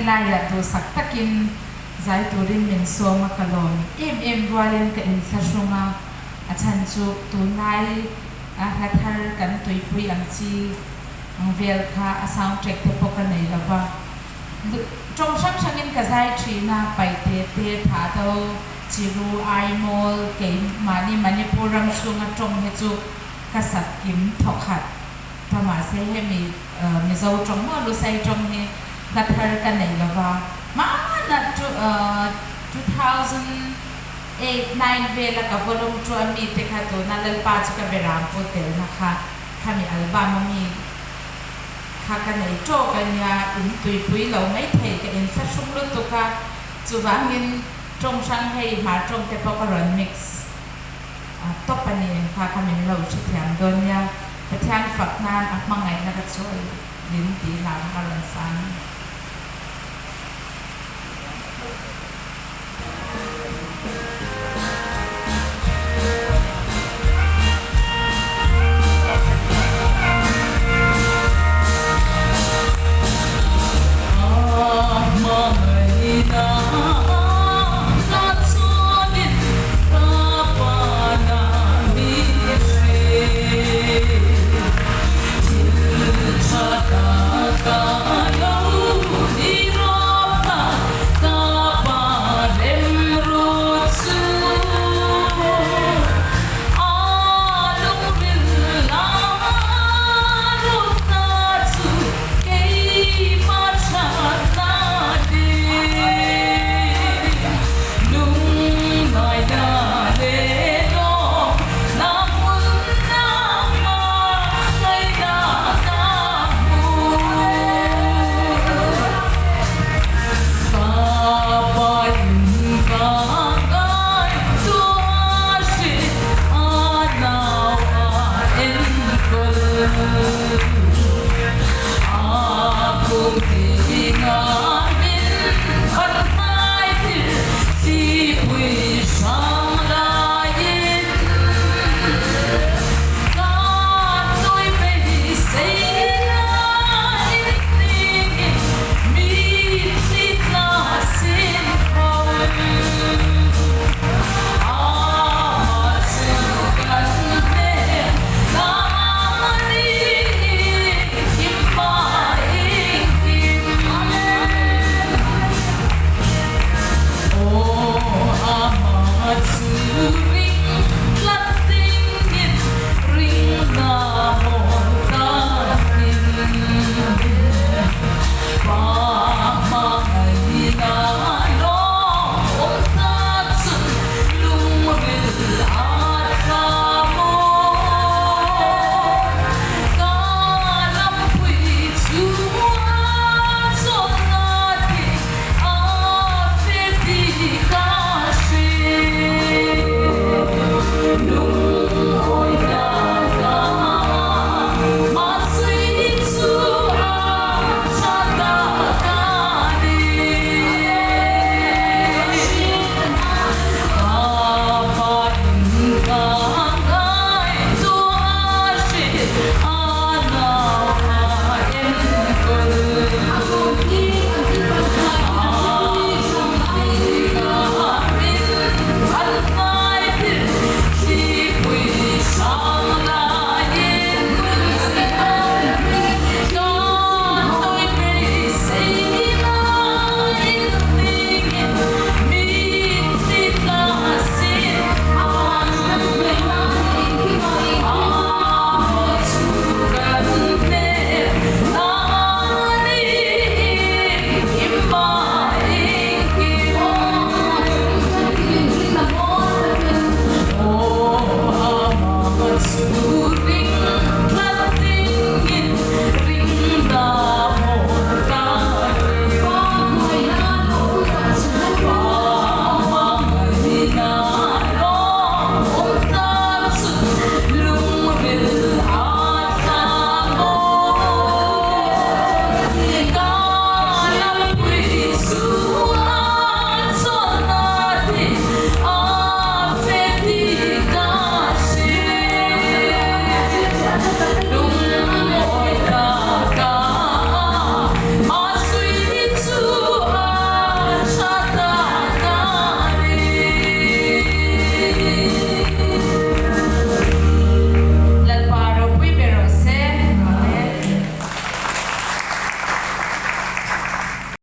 lai ya tu sak takin zai turin min so ma kalon em walen ka in thashunga achan chu tu nai a hathar kan tuipui ang chi ang vel kha a soundtrack te poka nei lava trong sang sangin ka zai thina pai te tha do chiru ai mol ke mani manipuram sunga trong he chu ka sat kim thokhat thama se he mi zo trong ma lu sai trong he hathar kan nei lava ma na 2008-9 vela ka volume 2 mi te kha to nalal pa chu ka beram po tel na kha khami album mi kha ka nei to ka nya in tui pui lo mai thei ka in sa sung lu to ka chu wangin trong sang hei ma trong te po ka ron mix to pa ni kha khami lo chi thiam don ya ka thian fak nan ak mangai na ka choi din ti la ka ron sang